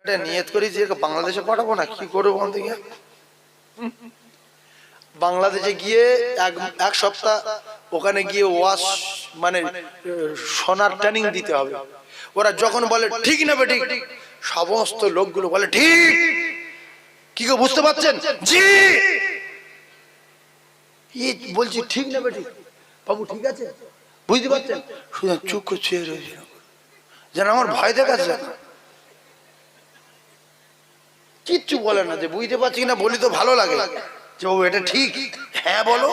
নিয়ত করি যে বাংলাদেশে পাঠাবো না, কি করবো বলতে গিয়ে বাংলাদেশে গিয়ে এক সপ্তাহ ওখানে গিয়ে ওয়াশ মানে সোনার ট্রেনিং দিতে হবে। ওরা যখন বলে ঠিক না বেঠিক, সমস্ত লোকগুলো বলে ঠিক। কি গো বুঝতে পারছেন? জি বলছি ঠিক না বেঠিক বাবু, ঠিক আছে বুঝতে পারছেন? শুধু চুপ করে ছুঁয়ে রয়েছে, যেন আমার ভয় দেখাচ্ছে, কিচ্ছু বলে না। যে বুঝতে পারছি না বলি তো ভালো লাগে যে ও এটা ঠিক, হ্যাঁ বলো,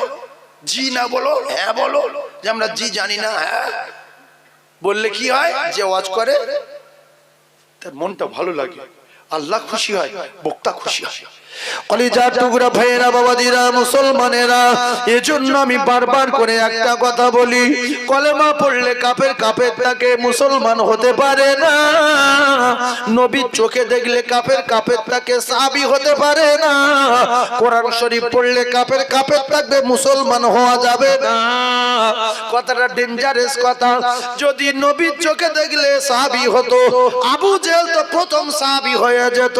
জি না বলো হ্যাঁ বলো, যে আমরা জি জানি না হ্যাঁ বললে কি হয়, যে ওয়াজ করে তার মনটা ভালো লাগে, আল্লাহ খুশি হয়, বক্তা খুশি হয়। কলিজার টুকরা ভাইয়েরা বাবাদিরা মুসলমানেরা, এজন্য আমি বারবার করে একটা কথা বলি, কলেমা পড়লে কাফের তাকে মুসলমান হতে পারে না। নবীর চোখে দেখলে কাফের তাকে সাহাবী হতে পারে না। কোরআন শরীফ পড়লে কাফের থাকবে, মুসলমান হওয়া যাবে না। কথাটা ডেঞ্জারাস কথা। যদি নবীর চোখে দেখলে সাহাবী হতো, আবু জেহেল তো প্রথম সাহাবী হয়ে যেত।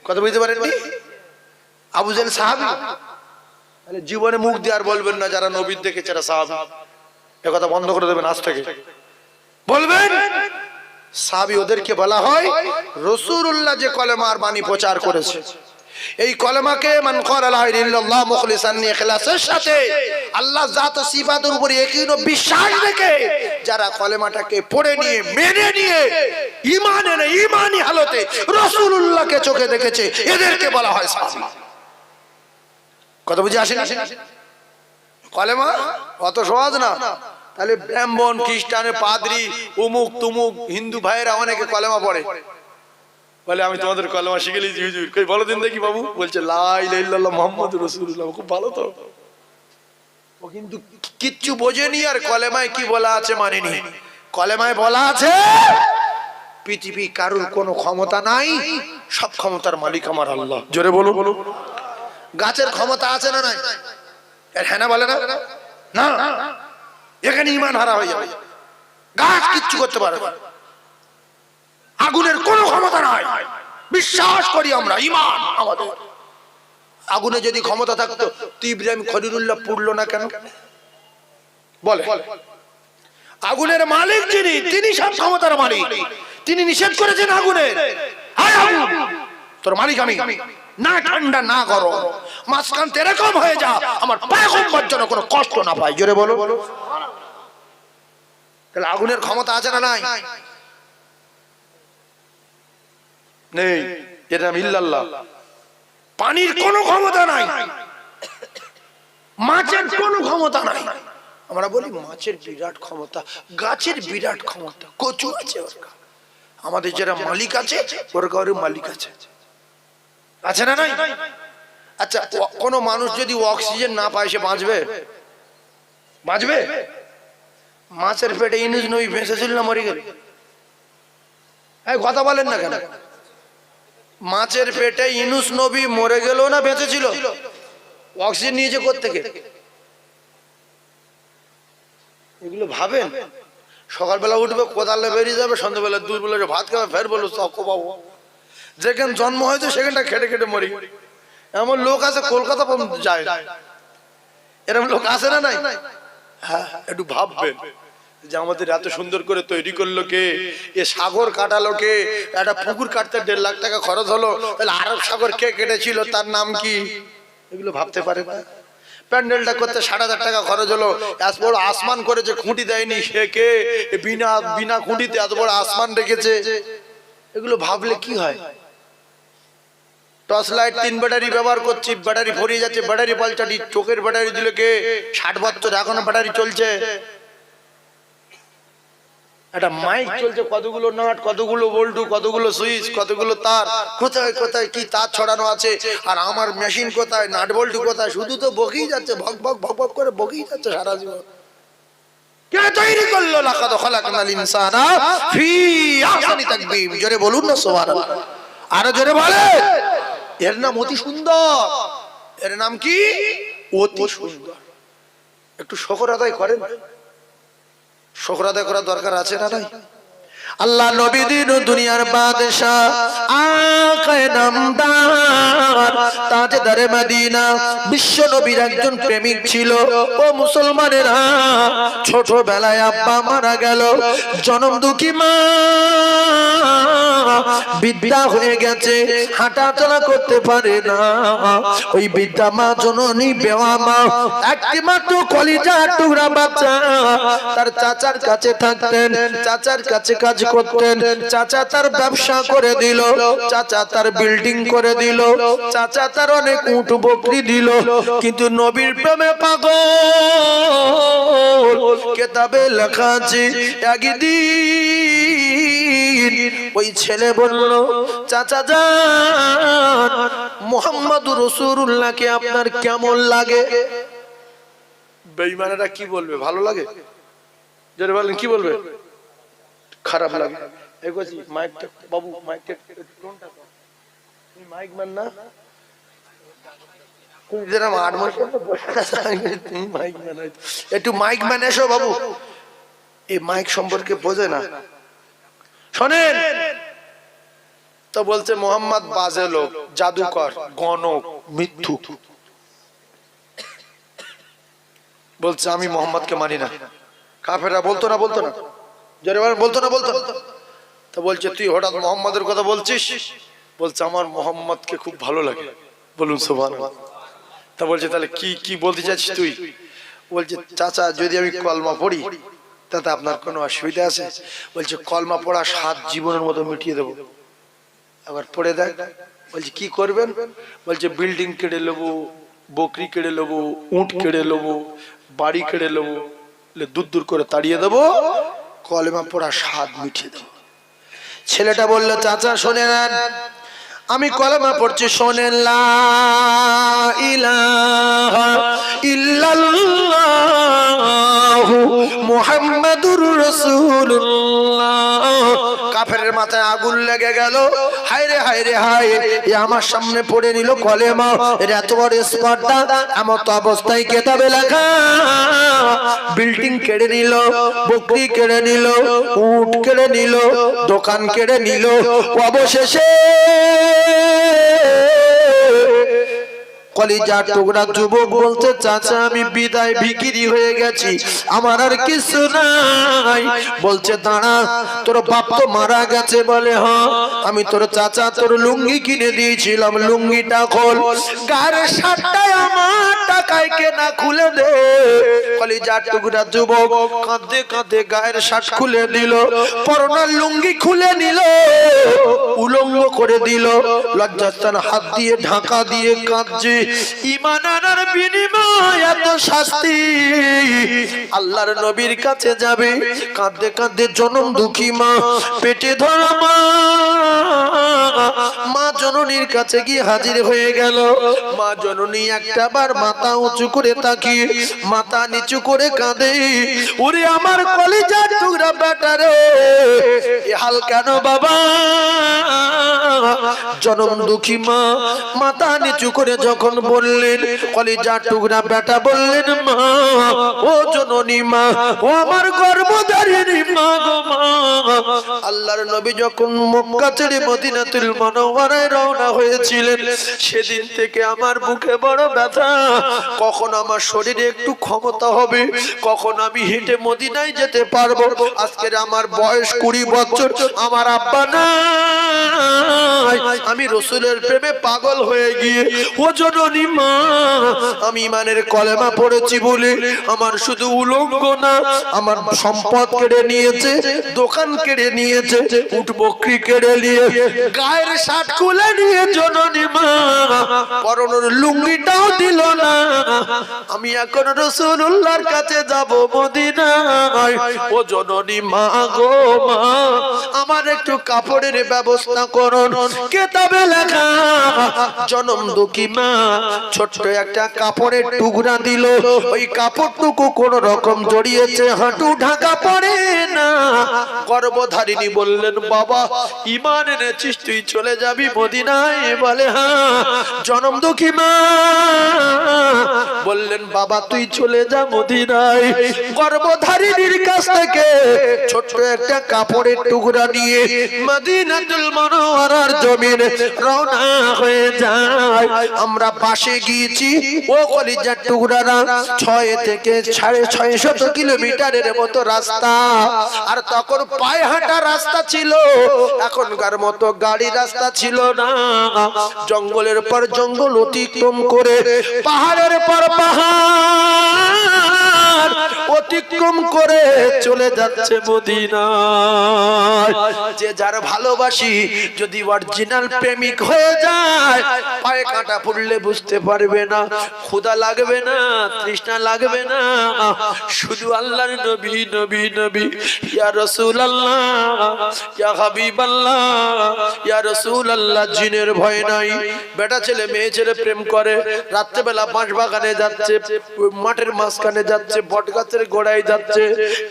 কথা বুঝতে পারেননি? আবু জেহেল সাহাবী, তাহলে জীবনে মুখ দিয়ে আর বলবেন না যারা নবীর দেখেছে এরা সাহাবী, এ কথা বন্ধ করে দেবেন আজ থেকে। বলবেন সাহাবী ওদেরকে বলা হয় রাসূলুল্লাহ যে কলেমার বাণী প্রচার করেছে। এই কলেমাকে মান ক্বালা লা ইলাহা ইল্লাল্লাহ মুখলিসান ইখলাসের সাথে আল্লাহর জাত ও সিফাতের উপর ইয়াকিন ও বিশ্বাস রেখে যারা কলেমাটাকে পড়ে নিয়ে মেনে নিয়ে ঈমানি হালতে রাসূলুল্লাহকে চোখে দেখেছে, এদেরকে বলা হয় সাহাবী। কথা বুঝে আসেন? কলেমা অত সহজ না। তাহলে ব্রাহ্মণ, খ্রিস্টান, পাদ্রী, উমুক তুমুক হিন্দু ভাইয়েরা অনেকে কলেমা পড়ে, বলে আমি তোমাদের কলেমা শিখে নিয়েছি হুজুর। কই বলো দিন দেখি বাবু। বলছে লা ইলাহা ইল্লাল্লাহ মুহাম্মাদুর রাসূলুল্লাহ। খুব ভালো তো, ও কিন্তু কিচ্ছু বোঝেনি আর কলেমায় কি বলা আছে মানেনি। কলেমায় বলা আছে পৃথিবী কারুর কোনো ক্ষমতা নাই, সব ক্ষমতার মালিক আমার আল্লাহ। জোরে বলো। গাছের ক্ষমতা আছে না নাই? হ্যাঁ না বলে না? না, এখানে ঈমান হারা হয়ে যাবে। গাছ কিচ্ছু করতে পারে না, আগুনের কোনো ক্ষমতা নাই। বিশ্বাস করি আমরা, ঈমান আমাদের। আগুনে যদি ক্ষমতা থাকতো তো ইব্রাহিম খলিলুল্লাহ পুড়লো না কেন? বলে আগুনের মালিক যিনি, তিনি সব ক্ষমতার মালিক। তিনি নিষেধ করেছেন আগুনের, হায় আগুন তোর মালিক আমি, না ঠান্ডা না গরম, মাঝখান এরকম হয়ে যা, আমার পয়গম্বর যেন কোনো কষ্ট না পায়। জোরে বলো। তাহলে আগুনের ক্ষমতা আছে না নাই? নেই। এর নাম ইল্লাল্লাহ। পানির কোনো ক্ষমতা নাই, মাছের কোনো ক্ষমতা নাই। আমরা বলি মাছের বিরাট ক্ষমতা, গাছের বিরাট ক্ষমতা, কচু আছে ওর। আমাদের যারা মালিক আছে ওর কারো মালিক আছে, আছে না নাই? আচ্ছা, কোন মানুষ যদি অক্সিজেন না পায় সে বাঁচবে? বাঁচবে? মাছের পেটে ইউনূস নবী বেঁচেছিল না মরে গেল? এই কথা বলেন না কেন? মাছের পেটে ইউনূস নবী মরে গেল না বেঁচে ছিল? অক্সিজেন নিয়েছে কোত্থেকে? এগুলো ভাবেন। সকালবেলা উঠবে, কোদালে বেরিয়ে যাবে, সন্ধ্যাবেলা দুপুরবেলা ভাত খাবে, ফের বলো চকো বাবু। যেখানে জন্ম হয়েছে সেখানটা খেটে খেটে মরি। এমন লোক আছে কলকাতা পর্যন্ত যায়, এরকম লোক আছে না নাই? হ্যাঁ, একটু ভাববেন যে আমাদের এত সুন্দর করে তৈরি করলো কে? এ সাগর কাটালো কে? একটা পুকুর কাটতে 1.5 লাখ টাকা খরচ হলো, তাহলে আরব সাগর কে কেটেছিল, তার নাম কি? এগুলো ভাবতে পারে না। প্যান্ডেলটা করতে 60,000 টাকা খরচ হলো, এত বড় আসমান করেছে, খুঁটি দেয়নি, সে কে? বিনা খুঁটিতে এত বড় আসমান রেখেছে। এগুলো ভাবলে কি হয়? টর্চ লাইট 3 ব্যাটারি ব্যবহার করছি, ব্যাটারি ফুরিয়ে যাচ্ছে, ব্যাটারি পাল্টাটি। চোখের ব্যাটারি দিলে কে? 60 বছর এখনো ব্যাটারি চলছে। একটা মাইক চলছে, কতগুলো নাট, কতগুলো বল্টু, কতগুলো সুইচ, কতগুলো তার, কোথায় কোথায় কি তার ছড়ানো আছে, আর আমার মেশিন কোথায়, নাট বল্টু কোথায়, শুধু তো বকেই যাচ্ছে, ভক ভক ভক ভক করে বকেই যাচ্ছে সারা জীবন। কে তৈরি করলো? লাকাদ খালাকনাল ইনসানা ফি আহসানি তাকবীম। জোরে বলুন না সুবহানাল্লাহ। আরো জোরে বলে। এর নাম অতি সুন্দর। এর নাম কি? অতি সুন্দর। একটু শুকর আদায় করেন। শুকর আদায় করার দরকার আছে না নাই? আল্লাহ নবী দিন দুনিয়ার বাদশাহ আকায়ে নামদার তাজদারে মদিনা বিশ্ব নবীর একজন প্রেমিক ছিল। ও মুসলমানেরা, ছোটবেলায় আব্বা মারা গেল, জনম দুঃখী মা বৃদ্ধা হয়ে গেছে, হাঁটা চলা করতে পারে না। ওই বৃদ্ধা মা জননী বেওয়া মা একটি মাত্র কলিজার টুকরা বাচ্চা তার চাচার কাছে থাকতেন, চাচার কাছে কাজ করতেন। চাচা তার ব্যবসা করে দিল, চাচা তার বিল্ডিং করে দিল, চাচা তার অনেক উট বকরি দিল, কিন্তু নবীর প্রেমে পাগল। কিতাবে লেখা আছে একদিন ওই ছেলে বলল, চাচা যান, মুহাম্মদুর রাসূলুল্লাহকে আপনার কেমন লাগে? বেঈমানেরা কি বলবে? ভালো লাগে? যারা বলেন কি বলবে? খারাপ লাগে। এগোছি মাইকটা বাবু, মাইকটা টোনটা কম। তুমি মাইক ম্যান না? তুমি যারা 8 মাস তুমি মাইক ম্যান, একটু মাইক ম্যান এসো বাবু। এই মাইক সম্পর্কে বোঝে না। শোনেন তো, বলছে মোহাম্মদ বাজে লোক, জাদুকর, গণক, মিথ্যুক। বলছে আমি মোহাম্মদকে মানি না। কাফেররা বলতো না বলতো না? যারা বলতো না বলতো না? তো বলছে তুই হঠাৎ মোহাম্মদের কথা বলছিস? বলছে আমার মোহাম্মদকে খুব ভালো লাগে। বলুন সুবহানাল্লাহ। তা বলছে তাহলে কি কি বলতে চাচ্ছিস তুই? বলছে চাচা যদি আমি কলমা পড়ি তাতে আপনার কোনো অসুবিধা আছে? বলছে কলমা পড়া 7 জীবনের মতো মিটিয়ে দেবো। আবার পড়ে দেখ। বলছে কি করবেন? বলছে বিল্ডিং কেড়ে নেবো, বকরি কেড়ে নেবো, উট কেড়ে নেবো, বাড়ি কেড়ে নেবো, দূর দূর করে তাড়িয়ে দেবো, কলমা পড়া 7 মিটিয়ে দেবো। ছেলেটা বলল চাচা শোনেন, আমি কলমা পড়ছি, শোনেন লা ইলাহা ইল্লাল্লাহু মুহাম্মাদুর রাসূলুল্লাহ। কাফেরের মাথায় আগুন লেগে গেল। হায় রে হায় রে হায়, এ আমার সামনে পড়ে নিল কলেমা। এর এত বড় স্পর্ধা, এমন তো অবস্থায় কিতাবে লেখা বিল্ডিং কেড়ে নিল, বকরি কেড়ে নিল, উট কেড়ে নিল, দোকান কেড়ে নিল, অবশেষে কলিজার টুকরা যুবক বলতে চাচা আমি বিদায় বিক্রি হয়ে গেছি, আমার আর কিছু নাই। বলছে দাঁড়া, তোর বাপ তো মারা গেছে? বলে হ্যাঁ। আমি তোর চাচা তোর লুঙ্গি কিনে দিয়েছিলাম, লুঙ্গিটা খোল, গায়ের শার্টটাই আমার টাকায় কেনা, খুলে দে। কলিজার টুকরা যুবক কাঁদতে কাঁদতে গায়ের শার্ট খুলে দিল, পরনার লুঙ্গি খুলে নিল, উলঙ্গ করে দিল, লজ্জাস্থান হাত দিয়ে ঢাকা দিয়ে কাঁদছে। ঈমান আনার বিনিময় এত শাস্তি? আল্লাহর নবীর কাছে যাবে, কাঁদতে কাঁদতে জনম দুঃখী মা, পেটে ধরা মা জননীর কাছে গিয়ে হাজির হয়ে গেল। মা জননী একটা বার মাথা উঁচু করে তাকিয়ে মাথা নিচু করে কাঁদে, ওরে আমার কলিজার টুকরা বেটা রে, এ হাল কেন বাবা? জনম দুঃখী মা মাথা নিচু করে যখন বললেন, কলিজার টুকরা বেটা বললেন, মা ও জননী মা, ও আমার গর্ভধারিণী মা গো মা। আল্লাহর নবী যখন মক্কা ছেড়ে মদিনাতুল মুনাওয়ারায় রওনা হয়েছিলেন, সেদিন থেকে আমার বুকে বড় ব্যথা। কখন আমার শরীরে একটু ক্ষমতা হবে, কখন আমি হেঁটে মদিনায় যেতে পারবো। আজকের আমার বয়স 20 বছর, আমার আব্বা নাই, আমি রাসূলের প্রেমে পাগল হয়ে গিয়ে ও জননী মা, আমি ঈমানের কলেমা পড়েছি বলে আমার শুধু উলঙ্গ না, আমার সম্পদ কেড়ে নিয়েছে, দোকান কেড়ে নিয়েছে, উট বকরি কেড়ে নিয়ে, গায়ের শার্ট খুলে নিয়ে জননী মা পরনের লুঙ্গিটাও দিল না। আমি এখন রাসূলুল্লাহর কাছে যাব মদিনায়। ও জননী মা গো মা, আমার একটু কাপড়ের ব্যবস্থা করুন, কেতাবে লেখা জনম দুঃখী মা ছোট্ট একটা কাপড়ের টুকরা দিল, ওই কাপড়টুকু কোন রকম জড়িয়েছে, হাঁটু ঢাকা পড়ে না। গর্ভধারিণী বললেন বাবা ঈমান এনেছিস, তুই চলে যাবি মদিনায়? বলে হ্যাঁ। জনম দুঃখী মা বললেন বাবা তুই চলে যা মদিনায়। গর্ভধারিণীর কাছ থেকে ছোট্ট একটা কাপড়ের টুকরা নিয়ে মদিনাতুল মুনাওয়ারার জমিনে রওনা হয়ে যায়। আমরা পাশে গিয়েছি, ও কলিজার টুকরারা 6 থেকে 650 কিলোমিটারের মতো রাস্তা, আর তখন পায়ে হাঁটা রাস্তা ছিল, এখনকার মতো গাড়ি রাস্তা ছিল না। জঙ্গলের পর জঙ্গল অতিক্রম করে, পাহাড়ের পর পাহাড় অতিক্রম করে চলে যাচ্ছে মদিনায়। যে যার ভালোবাসি যদি অরিজিনাল প্রেমিক হয়ে যায়, পায়ে কাঁটা পড়লে বুঝতে পারবে না, ক্ষুধা লাগবে না, তৃষ্ণা লাগবে না, শুধু আল্লাহর নবী নবী নবী, ইয়া রাসূলুল্লাহ ইয়া হাবিবাল্লাহ ইয়া রাসূলুল্লাহ। জিনের ভয় নাই। বেটা ছেলে মেয়ে ছেলে প্রেম করে, রাত্রেবেলা বাঁশ বাগানে যাচ্ছে, মাঠের মাঝখানে যাচ্ছে, বট গাছের গোড়ায় যাচ্ছে,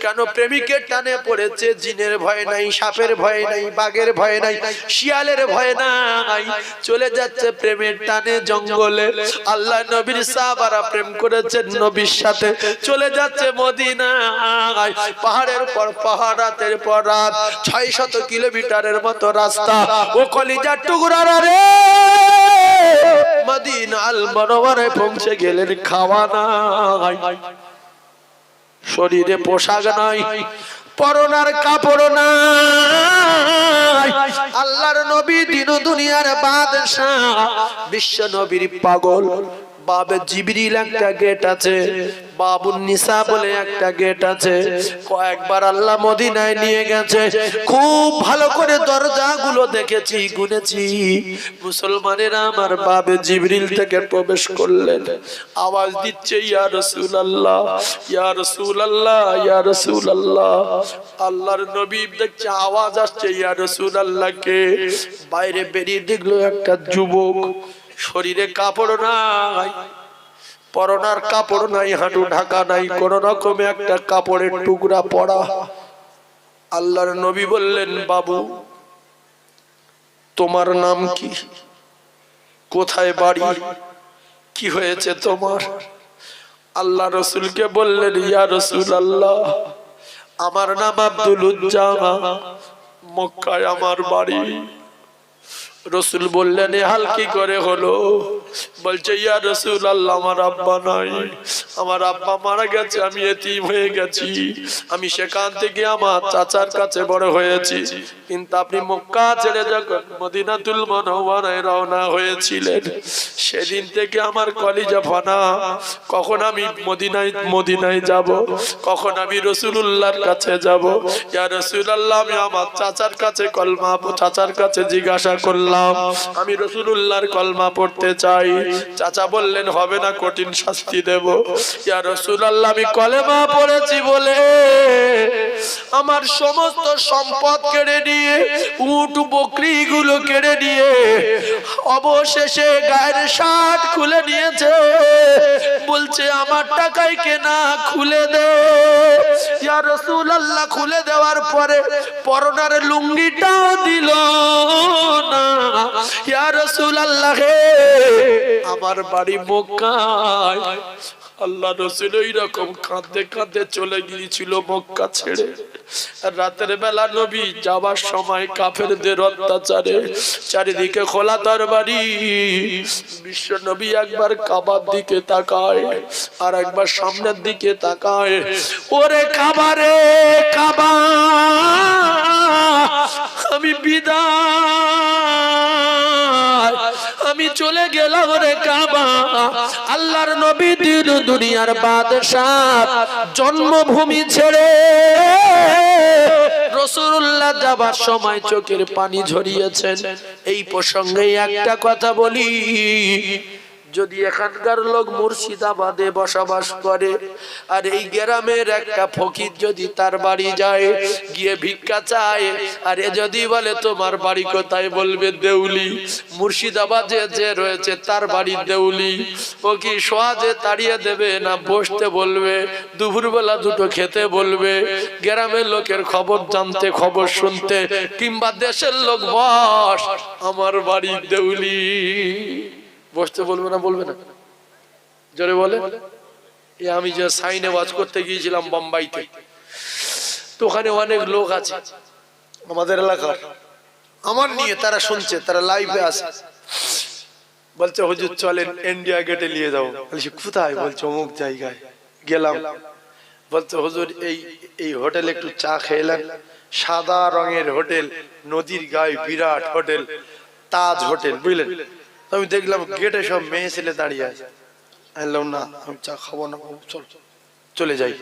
কেন? প্রেমিকের টানে পড়েছে। জিনের ভয় নাই, সাপের ভয় নাই, বাঘের ভয় নাই, শিয়ালের ভয় নাই, চলে যাচ্ছে প্রেমের টানে জঙ্গলে। আল্লাহ নবীর সাহাবারা প্রেম করেছেন নবীর সাথে, চলে যাচ্ছে মদিনায়। পাহাড়ের পর পাহাড়, রাতের পর রাত, 600 কিলোমিটারের মতো রাস্তা। ও কলিজার টুকরারা রে, মদিনা আল মুনাওয়ারায় পৌঁছে গেলেন। খাওয়া নাই, শরীরে পোশাক নাই, পরনার কাপড় নাই। আল্লাহর নবী দিন দুনিয়ার বাদশাহ, বিশ্ব নবীর পাগল। বাবে জিবরিল একটা গেট আছে, বাবুন নিসা বলে একটা গেট আছে। কয়েকবার আল্লাহ মদিনায় নিয়ে গেছে, খুব ভালো করে দরজাগুলো দেখেছি, গুনেছি। মুসলমানেরা আমার বাবে জিবরিল থেকে প্রবেশ করলেন, আওয়াজ দিচ্ছে ইয়া রাসূলুল্লাহ ইয়া রাসূলুল্লাহ ইয়া রাসূলুল্লাহ। আল্লাহর নবী দেখছে আওয়াজ আসছে ইয়া রাসূলুল্লাহ কে। বাইরে বেরিয়ে দেখলো একটা যুবক, শরীরে কাপড় নাই, পরনার কাপড় নাই, হাঁটু ঢাকা নাই, কোন রকমে একটা কাপড়ের টুকরা পরা। আল্লাহর নবী বললেন বাবু তোমার নাম কি, কোথায় বাড়ি, কি হয়েছে তোমার? আল্লাহ রাসূলকে বললেন ইয়া রাসূলুল্লাহ আমার নাম আব্দুল উজ্জামা, মক্কায় আমার বাড়ি। রসুল বললেন এ হাল কি করে হলো? বলছে ইয়া রাসূলুল্লাহ আমার আব্বা নাই, আমার আব্বা মারা গেছে, আমি এতিম হয়ে গেছি। আমি সেখান থেকে আমার চাচার কাছে বড় হয়েছি, কিন্তু আপনি মক্কা ছেড়ে যখন মদিনাতুল মুনাওয়ারায় রওনা হয়েছিলেন, সেদিন থেকে আমার কলিজা ফানা। কখন আমি মদিনায় যাব, কখন আমি রাসূলুল্লাহর কাছে যাব। ইয়া রাসূলুল্লাহ আমি আমার চাচার কাছে চাচার কাছে জিজ্ঞাসা করলাম, আমি রাসূলুল্লাহর কলমা পড়তে চাই। চাচা বললেন হবে না, কঠিন শাস্তি দেব। ইয়া রাসূলুল্লাহ আমি কলেমা পড়েছি বলে আমার সমস্ত সম্পদ কেড়ে নিয়ে, উট বকরি গুলো কেড়ে নিয়ে, অবশেষে গায়ের শার্ট খুলে নিয়েছে, বলছে আমার টাকায় কেনা, খুলে দে। ইয়া রাসূলুল্লাহ খুলে দেওয়ার পরে পরনার লুঙ্গিটাও দিল না। ইয়া রাসূলুল্লাহ হে আমার বাড়ি মক্কায়। আল্লাহ রাসূল ওই রকম কাঁদতে কাঁদতে চলে গিয়েছিল মক্কা ছেড়ে। রাতের বেলা নবী যাবার সময় কাফেরদের অত্যাচারে চারিদিকে খোলা তরবারি। বিশ্ব নবী একবার কাবার দিকে তাকায়, আর একবার সামনের দিকে তাকায়। ওরে কাবা রে কাবা, আমি বিদায়, আমি চলে গেলাম রে কাবা। আল্লাহর নবী দিন দুনিয়ার বাদশাহ, জন্মভূমি ছেড়ে রাসূলুল্লাহ যাবার সময় চোখের পানি ঝরিয়েছেন। এই প্রসঙ্গে একটা কথা বলি, যদি এখানকার লোক মুর্শিদাবাদে বসবাস করে আর এই গ্রামের একটা ফকির যদি তার বাড়ি যায় গিয়ে ভিক্ষা চায় আর এ যদি বলে তোমার বাড়ি কোথায় বলবে দেউলি, মুর্শিদাবাদে যে রয়েছে তার বাড়ি দেউলি, ও কি সহজে তাড়িয়ে দেবে না বসতে বলবে, দুপুরবেলা দুটো খেতে বলবে, গ্রামের লোকের খবর জানতে খবর শুনতে, কিংবা দেশের লোক বস আমার বাড়ি দেউলি বসতে বলবে না বলবে না? জোরে বলে। আমি যে সাইনে ওয়াজ করতে গিয়েছিলাম বোম্বাইতে, তো ওখানে অনেক লোক আছে আমাদের এলাকার, আমার নিয়ে তারা শুনছে, তারা লাইভে আছে, বলছে হুজুর চলেন ইন্ডিয়া গেটে নিয়ে যাবো। বলছি কোথায়? বলছে অমুক জায়গায়। গেলাম, বলছে হুজুর এই হোটেলে একটু চা খেলাম, সাদা রঙের হোটেল, নদীর গায়ে বিরাট হোটেল, তাজ হোটেল, বুঝলেন? আমি দেখলাম গেটে সব মেয়ে ছেলে দাঁড়িয়ে আছে। বললাম না আমি চা খাবো না, চল চলে যাই।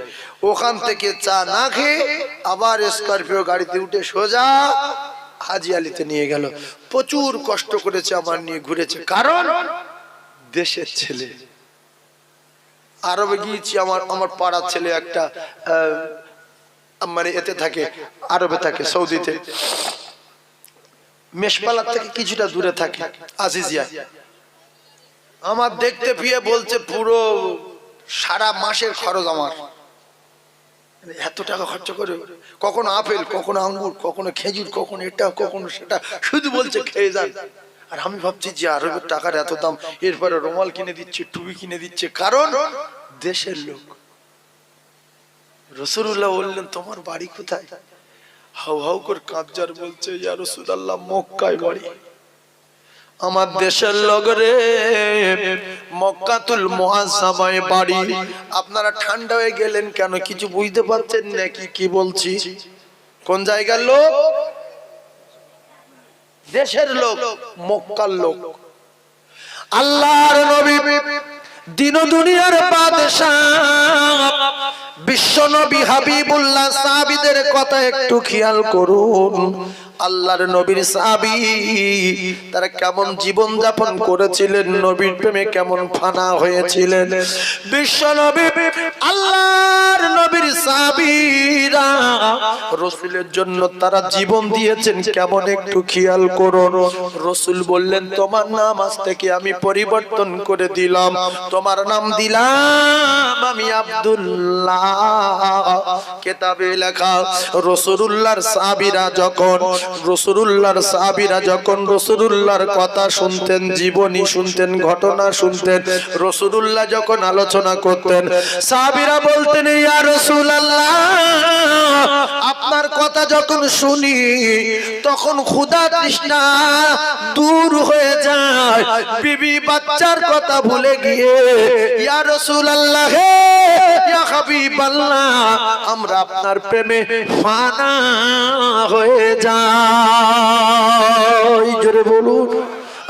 ওখান থেকে চা না খেয়ে আবার স্করপিও গাড়িতে উঠে সোজা হাজি আলীতে নিয়ে গেল। প্রচুর কষ্ট করেছে, আমার নিয়ে ঘুরেছে, কারণ দেশের ছেলে। আরবে গিয়েছি, আমার পাড়ার ছেলে একটা মানে এতে থাকে, আরবে থাকে, সৌদিতে, মেশপালার থেকে কিছুটা দূরে থাকে, আজিজিয়া। আমার দেখতে পেয়ে বলছে পুরো সারা মাসের খরচ আমার, এত টাকা খরচ করে, কখনো আপেল, কখনো আঙ্গুর, কখনো খেজুর, কখনো এটা, কখনো সেটা, শুধু বলছে খেয়ে যান। আর আমি ভাবছি যে আরবের টাকার এত দাম, এরপরে রুমাল কিনে দিচ্ছে, টুপি কিনে দিচ্ছে, কারণ দেশের লোক। রাসূলুল্লাহ বললেন তোমার বাড়ি কোথায়? হাউ হাউ করে কাঁদজার বলছে ইয়া রাসূলুল্লাহ মক্কায় বাড়ি। আমার দেশের লোক রে, মক্কাতুল মুআজ্জামায় বাড়ি। আপনারা ঠান্ডা হয়ে গেলেন কেন? কিছু বুঝতে পারছেন নাকি কি বলছি? কোন জায়গার লোক? দেশের লোক, মক্কার লোক। আল্লাহর নবী দিন দুনিয়ার বাদশাহ বিশ্ব নবী হাবিবুল্লাহ সাহাবীদের কথা একটু খেয়াল করুন। আল্লাহর নবীর সাহাবী তারা কেমন জীবন যাপন করেছিলেন, নবীর প্রেমে কেমন ফানা হয়েছিলেন। বিশ্ব নবী আল্লাহর নবীর সাহাবীরা রাসূলের জন্য তারা জীবন দিয়েছেন কেমন একটু খেয়াল করুন। রাসূল বললেন তোমার নাম আজ থেকে আমি পরিবর্তন করে দিলাম, তোমার নাম দিলাম আমি আব্দুল্লাহ। কিতাবে লেখা রাসূলুল্লাহর সাহাবীরা যখন রাসূলুল্লাহর কথা শুনতেন, জীবনী শুনতেন, ঘটনা শুনতেন, রাসূলুল্লাহ যখন আলোচনা করতেন, সাহাবীরা বলতেন ইয়া রাসূলুল্লাহ আপনার কথা যখন শুনি তখন ক্ষুধা তৃষ্ণা দূর হয়ে যায়, বিবি বাচ্চার কথা ভুলে গিয়ে ইয়া রাসূলুল্লাহ হে ইয়া হাবিবাল্লাহ আমরা আপনার প্রেমে ফানা হয়ে যাই। জোরে বলুন,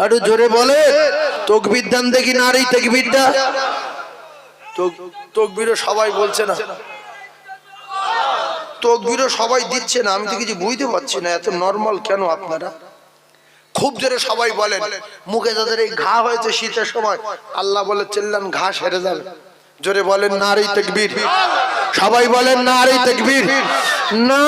আরো জোরে বলে। তাকবীর দেন দেখি, নারী তাকবীরটা। তাকবীরও সবাই বলছে না, তাকবীরও সবাই দিচ্ছে না, আমি তো কিছু বুঝতে পারছি না, এত নরমাল কেন আপনারা? খুব জোরে সবাই বলেন। মুখে যাদের এই ঘা হয়েছে শীতের সময়, আল্লাহ বলে চিল্লান ঘা সেরে যাবে। জোরে বলেন নারী তাকবীর, সবাই বলেন নারী তাকবীর। না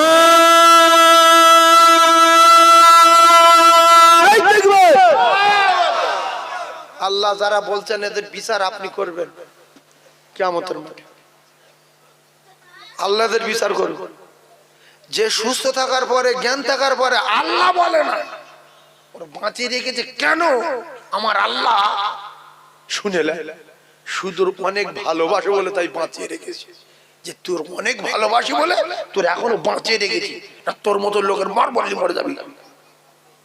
আল্লাহ যারা বলছেন এদের বিচার আপনি করবেন কিয়ামতের মাঠে। আল্লাহদের বিচার করবেন। যে সুস্থ থাকার পরে, জ্ঞান থাকার পরে আল্লাহ বলে না, ওর বাঁচিয়ে রেখেছে কেন? আমার আল্লাহ শুনে শুধু অনেক ভালোবাসে বলে তাই বাঁচিয়ে রেখেছে। যে তোর অনেক ভালোবাসি বলে তোর এখনো বাঁচিয়ে রেখেছি, তোর মতো লোকের মার বলে মরে যাবি।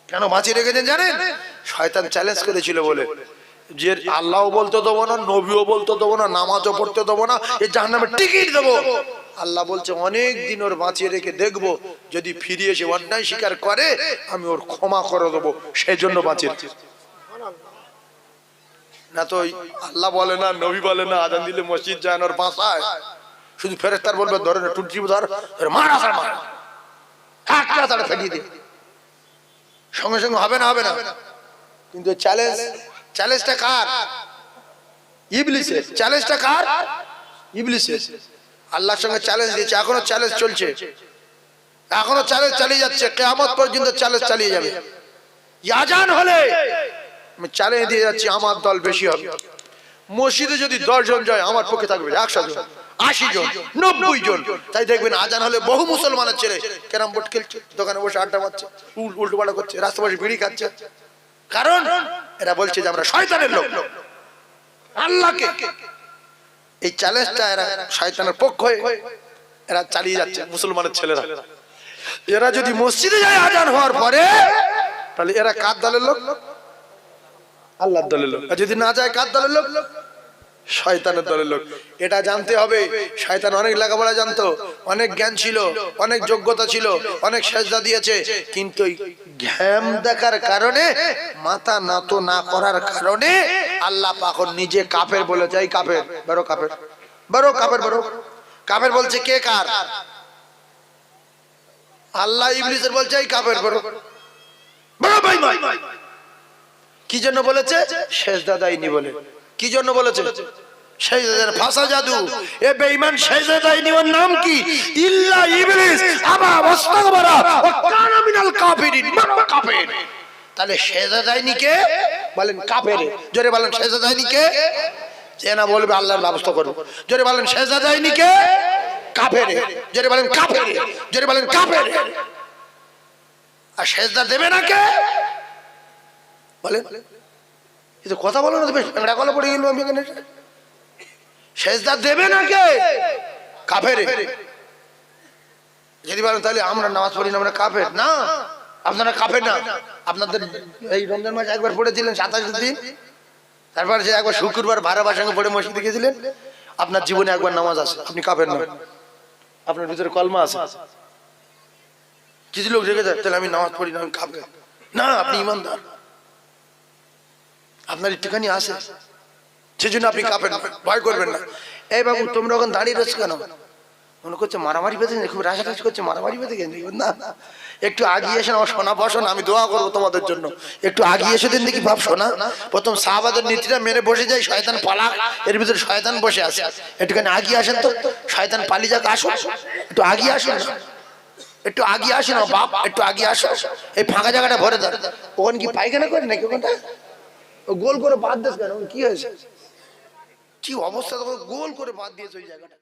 কেন বাঁচিয়ে রেখেছেন জানেন? শয়তান চ্যালেঞ্জ করেছিল বলে যে আল্লাহও বলতে দেবো না, নবীও বলতে দেবো না, নামাজও পড়তে দেবো না, এই জাহান্নামের টিকিট দেবো। আল্লাহ বলছে অনেক দিন ওর বাঁচিয়ে রেখে দেখবো, যদি ফিরে এসে অন্যায় স্বীকার করে আমি ওর ক্ষমা করে দেবো, সেই জন্য বাঁচিয়ে রেখেছি। না তো আল্লাহ বলে না, নবী বলে না, আজান দিলে মসজিদ যায় না, ওর বাসায় শুধু ফেরেশতার বলবে ধরে না টুটি ধর মার আসার মার, একটা তারা ফেলিয়ে দে, সঙ্গে সঙ্গে হবে না, হবে না। কিন্তু চ্যালেঞ্জটা কার? ইবলিসের। চ্যালেঞ্জটা কার? ইবলিসের। আল্লাহর সঙ্গে চ্যালেঞ্জ দিয়েছে, এখনো চ্যালেঞ্জ চলছে, এখনো চ্যালেঞ্জ চালিয়ে যাচ্ছে, কিয়ামত পর্যন্ত চ্যালেঞ্জ চালিয়ে যাবে। আজান হলে আমি চ্যালেঞ্জ দিয়ে যাচ্ছি, আমার দল বেশি হবে। মসজিদে যদি 10 জন যায়, আমার পক্ষে থাকবে 100 জন, 80 জন, 90 জন। তাই দেখবেন আজান হলে বহু মুসলমানের ছেলে ক্যারাম বোর্ড খেলছে, দোকানে বসে আড্ডা মারছে, উল্টো পাল্টা করছে, রাস্তা বসে বিড়ি খাচ্ছে। কারণ এরা বলছে যে আমরা শয়তানের লোক। আল্লাহকে এই চ্যালেঞ্জটা এরা শয়তানের পক্ষ হয়ে এরা চালিয়ে যাচ্ছে মুসলমানের ছেলেরা। এরা যদি মসজিদে যায় আজান হওয়ার পরে, তাহলে এরা কার দলের লোক? আল্লাহর দলের লোক। আর যদি না যায় কার দলের লোক? শয়তানের দলের লোক। এটা জানতে হবে। শয়তান অনেক লেখাপড়া জানতো, অনেক জ্ঞান ছিল, অনেক যোগ্যতা ছিল, অনেক সেজদা দিয়েছে, কিন্তু ঘ্যাম দেখার কারণে, মাথা নত না করার কারণে আল্লাহ পাক নিজে কাফের বলেছে। এই কাফের, বড় কাফের, বড় কাফের, বড় কাফের বলছে। কে কার? আল্লাহ ইবলিসের বলছে এই কাফের, বড় বড় বেঈমান। কি জন্য বলেছে? সেজদা দেয়নি বলে। কি জন্য বলেছে? সেজদার ভাষা জাদু। এ বেঈমান সেজদা দেয়নি, ওর নাম কি? ইল্লা ইবলিস আবা ওয়াস্তাকবারা ওয়া কানা মিনাল কাফিরিন। বড় কাফের। তাহলে সেজদা দেয়নি কে? বলেন কাফের। জোরে বলেন সেজদা দেয়নি কে? যে না বলবে আল্লাহর ব্যবস্থা করব। জোরে বলেন সেজদা দেয়নি কে? কাফের। জোরে বলেন কাফের। জোরে বলেন কাফের। আর সেজদা দেবে না কে? বলেন। এটা কথা বলো না, বেশ এঙ্গড়া গলা পড়ে গেল। আমি এখানে সেজদা দেবে না কে? কাফের। যদি বলেন তাহলে আমরা নামাজ পড়ি না, আমরা কাফের না। আপনারা কাফের না। আপনাদের এই রমজান মাস একবার পড়েছিলেন 27 দিন, তারপর যে একবার শুক্রবার ভাড়াবার সঙ্গে পড়ে মসজিদে গেছিলেন, আপনার জীবনে একবার নামাজ আছে, আপনি কাফের না। আপনার ভিতরে কলমা আছে। কিছু লোক রেখে যায়, তাহলে আমি নামাজ পড়ি না, আমি কাফের না। আপনি ইমানদার, আপনার একটুখানি আছে, সেজন্য আপনি কাফের। ভয় করবেন না। এই বাবু তোমরা ওখানে দাঁড়িয়ে রয়েছো কেন? মনে করছে মারামারি পেতে, খুব রাশারাশি করছে, মারামারি পেতে গেছে না। একটু আগিয়ে এসে আমার সোনা বসো না, আমি দোয়া করবো তোমাদের জন্য। একটু আগিয়ে এসে দিন দেখি, ভাব শোনা। প্রথম সাহাবাদের নীতিটা মেরে বসে যায়, শয়তান পালাক, এর ভিতরে শয়তান বসে আছে। একটুখানি আগিয়ে আসেন তো, শয়তান পালিয়ে যাক। আসো, একটু আগিয়ে আসুন, একটু আগিয়ে আসুন বাপ, একটু আগিয়ে আসো। এই ফাঁকা জায়গাটা ভরে দেন। ওখানে কি পায়খানা করে নাকি? ওখানটা গোল করে বাদ দিস কেন? কি হয়েছে? কি অবস্থা? গোল করে বাদ দিয়েছে ওই জায়গাটা।